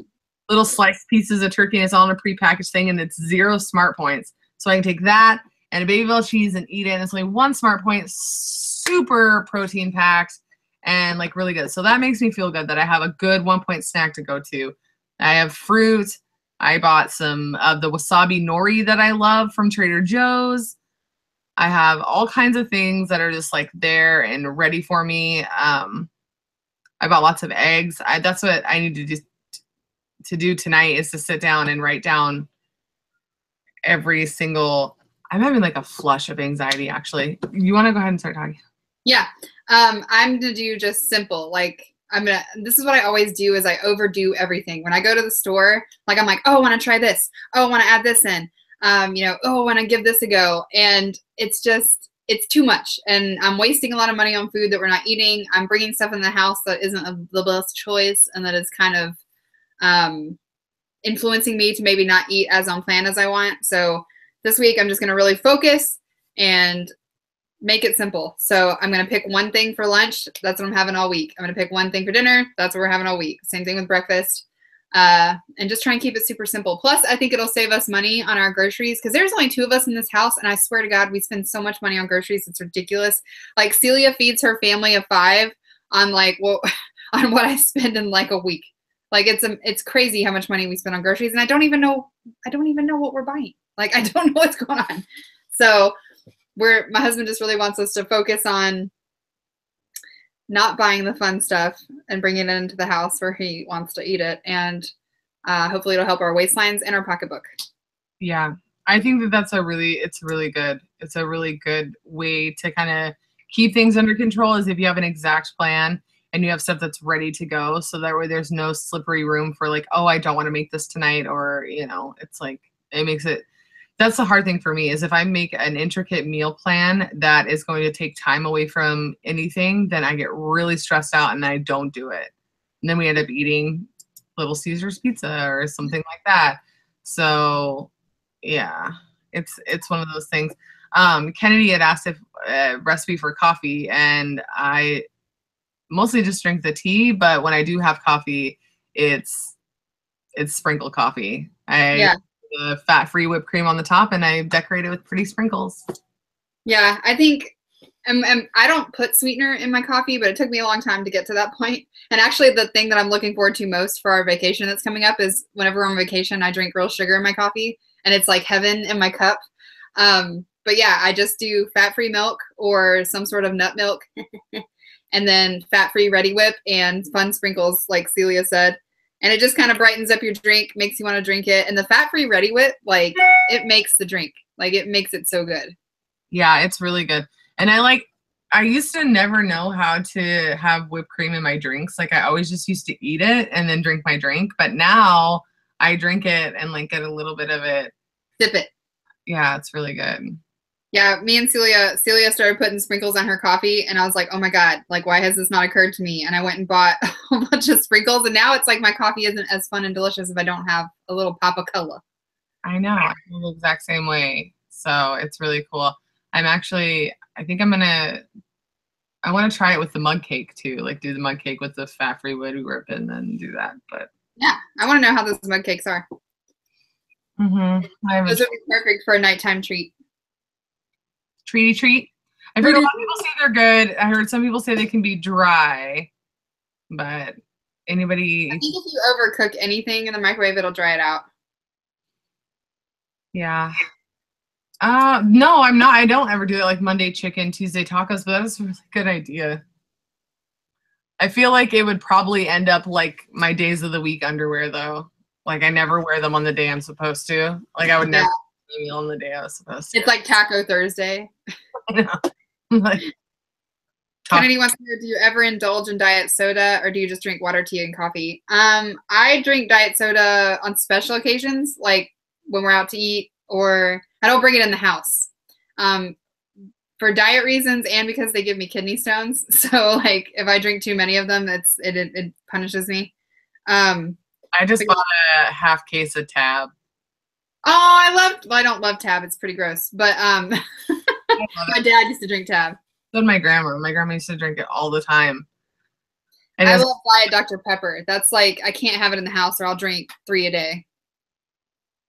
little sliced pieces of turkey, and it's all in a prepackaged thing, and it's 0 smart points. So I can take that and a Babybel cheese and eat it. And it's only 1 smart point, super protein packed, and like really good. So that makes me feel good that I have a good 1 point snack to go to. I have fruit. I bought some of the wasabi nori that I love from Trader Joe's. I have all kinds of things that are just like there and ready for me. I bought lots of eggs. That's what I need to do tonight, is to sit down and write down every single. I'm having like a flush of anxiety, actually. You want to go ahead and start talking? Yeah. I'm going to do just simple. Like, this is what I always do, is I overdo everything. When I go to the store, like, I'm like, oh, I want to try this. Oh, I want to add this in. Oh, I want to give this a go. And it's too much. And I'm wasting a lot of money on food that we're not eating. I'm bringing stuff in the house that isn't the best choice, and that is kind of influencing me to maybe not eat as on plan as I want. So this week I'm just going to really focus and make it simple. So I'm going to pick one thing for lunch. That's what I'm having all week. I'm going to pick one thing for dinner. That's what we're having all week. Same thing with breakfast. And just try and keep it super simple. Plus, I think it'll save us money on our groceries, because there's only 2 of us in this house, and I swear to God, we spend so much money on groceries. It's ridiculous. Like, Celia feeds her family of 5 on on what I spend in like a week. Like, it's crazy how much money we spend on groceries, and I don't even know what we're buying. Like, I don't know what's going on. So my husband just really wants us to focus on not buying the fun stuff and bringing it into the house where he wants to eat it. And hopefully it'll help our waistlines and our pocketbook. Yeah. I think it's really good. It's a really good way to kind of keep things under control, is if you have an exact plan. and you have stuff that's ready to go. So that way there's no slippery room for like, oh, I don't want to make this tonight. Or, it's like, it makes it, that's the hard thing for me is if I make an intricate meal plan that is going to take time away from anything, then I get really stressed out and I don't do it. And then we end up eating Little Caesars pizza or something like that. So yeah, it's one of those things. Kennedy had asked if recipe for coffee, and I mostly just drink the tea, but when I do have coffee, it's sprinkle coffee. I the fat-free whipped cream on the top, and I decorate it with pretty sprinkles. Yeah, I think I don't put sweetener in my coffee, but it took me a long time to get to that point. And actually, the thing that I'm looking forward to most for our vacation that's coming up is whenever we're on vacation, I drink real sugar in my coffee, and it's like heaven in my cup. But yeah, I just do fat-free milk or some sort of nut milk, and then fat-free Ready Whip and fun sprinkles, like Celia said. And it just kind of brightens up your drink, makes you want to drink it. And the fat-free Ready Whip, like, it makes the drink. Like, it makes it so good. Yeah, it's really good. And I used to never know how to have whipped cream in my drinks. Like, I always just used to eat it and then drink my drink. But now I drink it and, like, get a little bit of it. Sip it. Yeah, it's really good. Yeah, me and Celia started putting sprinkles on her coffee, and I was like, oh my God, like, why has this not occurred to me? And I went and bought a whole bunch of sprinkles, and now it's like my coffee isn't as fun and delicious if I don't have a little pop of color. I know. I feel the exact same way. So it's really cool. I want to try it with the mug cake too. Like do the mug cake with the fat-free Ready Whip and then do that. But yeah, I want to know how those mug cakes are. Mm-hmm. Those would be perfect for a nighttime treat. Treaty treat. I've heard a lot of people say they're good. I heard some people say they can be dry, but anybody? I think if you overcook anything in the microwave, it'll dry it out. Yeah. No, I'm not. I don't ever do it like Monday chicken, Tuesday tacos, but that is a really good idea. I feel like it would probably end up like my days of the week underwear though. Like I never wear them on the day I'm supposed to. Like I would never eat a meal on the day I was supposed to. It's like Taco Thursday. Like, Kennedy wants to know, do you ever indulge in diet soda or do you just drink water, tea, and coffee? I drink diet soda on special occasions, like when we're out to eat, or I don't bring it in the house. For diet reasons and because they give me kidney stones. So like if I drink too many of them, it punishes me. I just bought a half case of Tab. Oh, I don't love Tab. It's pretty gross. But my dad used to drink Tab. So did my grandma. My grandma used to drink it all the time. And I love Diet Dr. Pepper. That's like, I can't have it in the house or I'll drink 3 a day.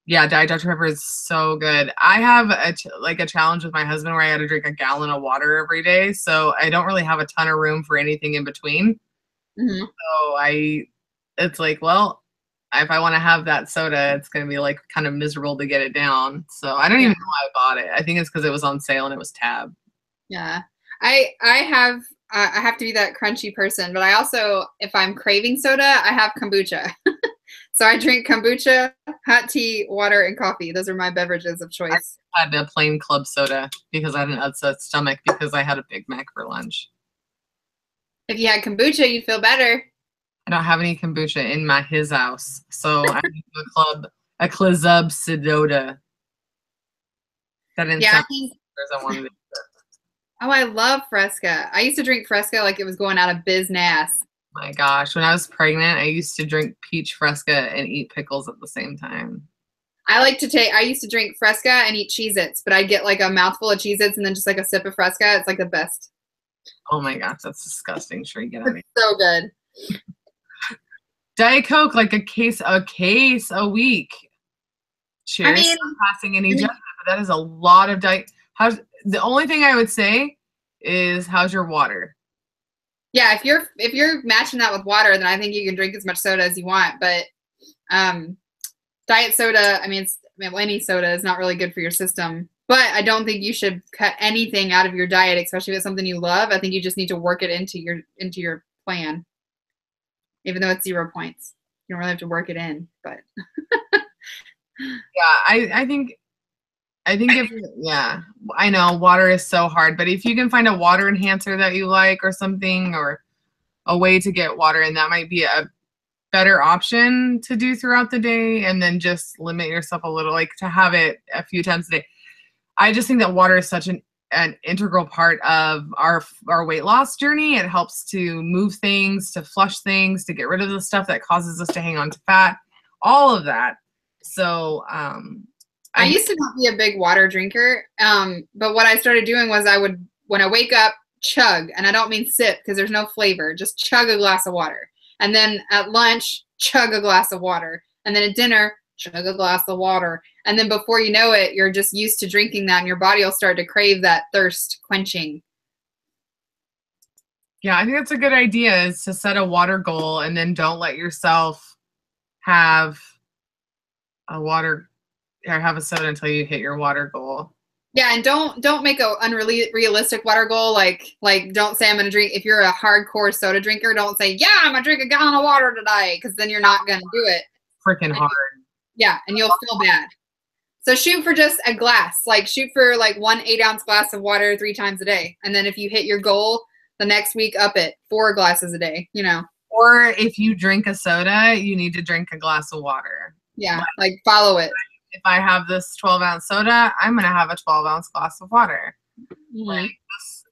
Yeah, Diet Dr. Pepper is so good. I have a challenge with my husband where I got to drink a gallon of water every day. So I don't really have a ton of room for anything in between. Mm-hmm. So it's like, well, if I want to have that soda, it's going to be like kind of miserable to get it down. So I don't even know why I bought it. I think it's because it was on sale and it was Tab. Yeah. I have to be that crunchy person, but I also, if I'm craving soda, I have kombucha. So I drink kombucha, hot tea, water, and coffee. Those are my beverages of choice. I had a plain club soda because I had an upset stomach because I had a Big Mac for lunch. If you had kombucha, you'd feel better. I don't have any kombucha in his house, so I need a Club soda. That didn't sound as I wanted it. Oh, I love Fresca. I used to drink Fresca like it was going out of business. My gosh, when I was pregnant, I used to drink peach Fresca and eat pickles at the same time. I used to drink Fresca and eat Cheez-Its, but I'd get like a mouthful of Cheez-Its and then just like a sip of Fresca. It's like the best. Oh my gosh, that's disgusting. Sure, get out of here. So good. Diet Coke, like a case a week. Cheers. Not passing any judgment, but that is a lot of diet. The only thing I would say is, how's your water? Yeah, if you're matching that with water, then I think you can drink as much soda as you want. But diet soda, any soda is not really good for your system. But I don't think you should cut anything out of your diet, especially if it's something you love. I think you just need to work it into your plan, even though it's 0 points. You don't really have to work it in, but yeah, I think I know water is so hard, but if you can find a water enhancer that you like or something, or a way to get water, and that might be a better option to do throughout the day, and then just limit yourself a little, like to have it a few times a day. I just think that water is such an integral part of our weight loss journey. It helps to move things, to flush things, to get rid of the stuff that causes us to hang on to fat, all of that. So I used to not be a big water drinker, but what I started doing was I would, when I wake up, chug, and I don't mean sip because there's no flavor, just chug a glass of water. And then at lunch, chug a glass of water. And then at dinner, chug a glass of water. And then before you know it, you're just used to drinking that, and your body will start to crave that thirst quenching. Yeah, I think that's a good idea, is to set a water goal and then don't let yourself have a water or have a soda until you hit your water goal. Yeah, and don't make a unrealistic water goal. Like don't say I'm gonna drink. If you're a hardcore soda drinker, don't say, yeah, I'm gonna drink a gallon of water today, because then you're not gonna do it. Freaking hard. Yeah, and you'll feel bad. So shoot for just a glass. Like shoot for like 1 8-ounce glass of water 3 times a day. And then if you hit your goal the next week, up it 4 glasses a day, you know. Or if you drink a soda, you need to drink a glass of water. Yeah, like follow it. If I have this 12-ounce soda, I'm going to have a 12-ounce glass of water. Mm-hmm. Like,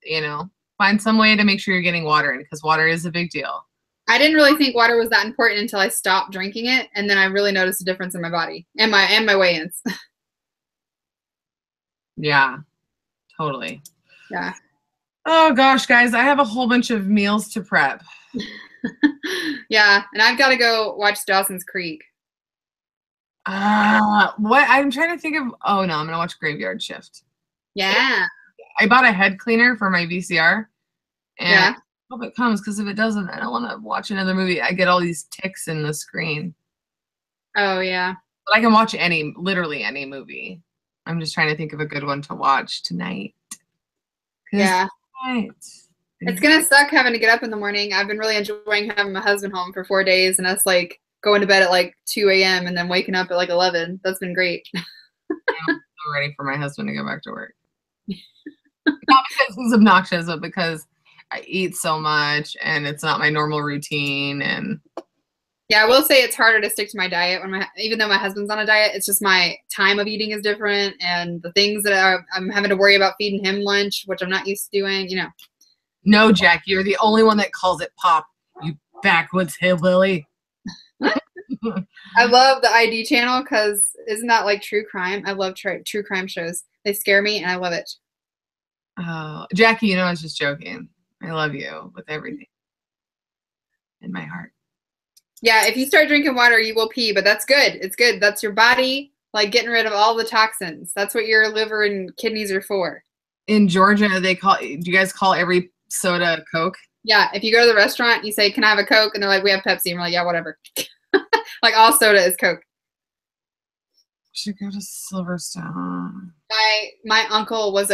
you know, find some way to make sure you're getting water in, because water is a big deal. I didn't really think water was that important until I stopped drinking it, and then I really noticed a difference in my body and my weigh-ins. Yeah, totally. Yeah. Oh gosh, guys, I have a whole bunch of meals to prep. Yeah, and I've got to go watch Dawson's Creek. What? I'm trying to think of. Oh no, I'm gonna watch Graveyard Shift. Yeah. I bought a head cleaner for my VCR, and Yeah. I hope it comes, because if it doesn't, I don't want to watch another movie. I get all these ticks in the screen. Oh yeah. But I can watch literally any movie. I'm just trying to think of a good one to watch tonight. Yeah. Tonight. It's gonna suck having to get up in the morning. I've been really enjoying having my husband home for 4 days, and us like going to bed at like 2 a.m. and then waking up at like 11. That's been great. I'm so ready for my husband to go back to work. Not because he's obnoxious, but because I eat so much and it's not my normal routine. And yeah, I will say it's harder to stick to my diet even though my husband's on a diet. It's just my time of eating is different, and the things that I'm having to worry about feeding him lunch, which I'm not used to doing, you know. No, Jack, you're the only one that calls it pop, you backwoods hillbilly. I love the ID channel, because isn't that like true crime? I love true crime shows. They scare me, and I love it. Oh, Jackie, you know, I was just joking. I love you with everything in my heart. Yeah, if you start drinking water, you will pee, but that's good. It's good. That's your body, like, getting rid of all the toxins. That's what your liver and kidneys are for. In Georgia, do you guys call every soda Coke? Yeah, if you go to the restaurant, you say, can I have a Coke? And they're like, we have Pepsi. And we're like, yeah, whatever. Like, all soda is Coke. Should go to Silverstone. My uncle was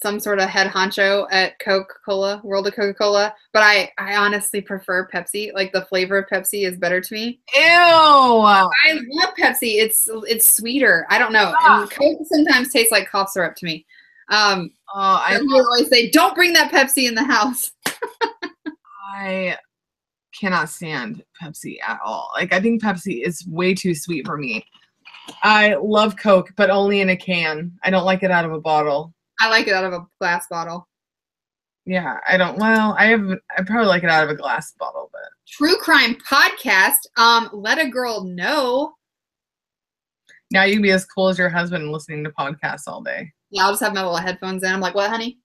some sort of head honcho at Coca-Cola, World of Coca-Cola, but I honestly prefer Pepsi. Like, the flavor of Pepsi is better to me. Ew! I love Pepsi. It's sweeter. I don't know. And Coke sometimes tastes like cough syrup to me. I always say, don't bring that Pepsi in the house. I cannot stand Pepsi at all. Like, I think Pepsi is way too sweet for me. I love Coke, but only in a can. I don't like it out of a bottle. I like it out of a glass bottle. Yeah, I don't. Well, I probably like it out of a glass bottle, but True crime podcast. Let a girl know. Now you can be as cool as your husband listening to podcasts all day. Yeah, I'll just have my little headphones in. I'm like, what, honey?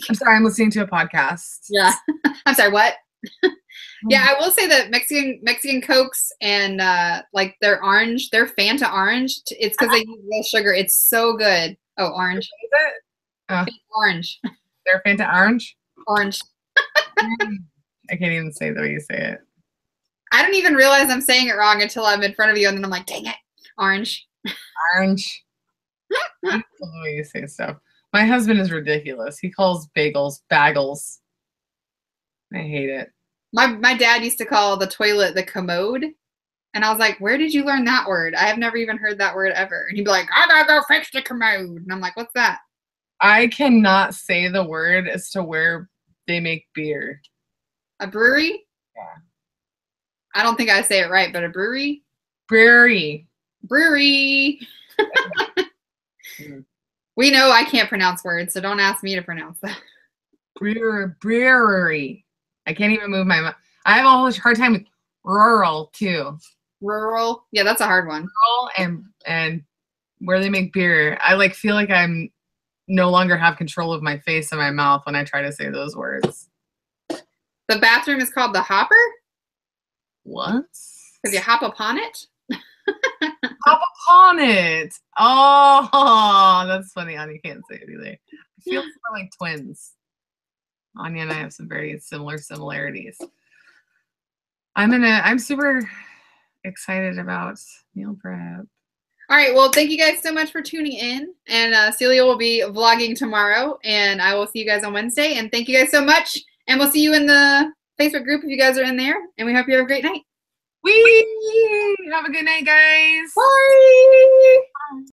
I'm sorry, I'm listening to a podcast. Yeah. I'm sorry, what? Yeah, I will say that Mexican Cokes and like they're Fanta orange. It's because they use real sugar. It's so good. Oh, orange. Is it? Oh. Orange. They're Fanta orange? Orange. I can't even say the way you say it. I don't even realize I'm saying it wrong until I'm in front of you, and then I'm like, dang it, orange. Orange. I love the way you say stuff. My husband is ridiculous. He calls bagels bagels. I hate it. My dad used to call the toilet the commode. And I was like, where did you learn that word? I have never even heard that word ever. And he'd be like, I gotta go fix the commode. And I'm like, what's that? I cannot say the word as to where they make beer? A brewery? Yeah. I don't think I say it right, but a brewery? Brewery. Brewery. We know I can't pronounce words, so don't ask me to pronounce that. Brewery. I can't even move my mouth. I have a whole hard time with rural too. Rural? Yeah, that's a hard one. Rural and where they make beer. I like feel like I'm no longer have control of my face and my mouth when I try to say those words. The bathroom is called the hopper? What? Because you hop upon it? Hop upon it. Oh, that's funny. Anya can't say it either. I feel we're like twins. Anya and I have some very similar similarities. I'm super excited about meal prep. All right. Well, thank you guys so much for tuning in. And Celia will be vlogging tomorrow. And I will see you guys on Wednesday. And thank you guys so much. And we'll see you in the Facebook group if you guys are in there. And we hope you have a great night. Wee! Have a good night, guys. Bye.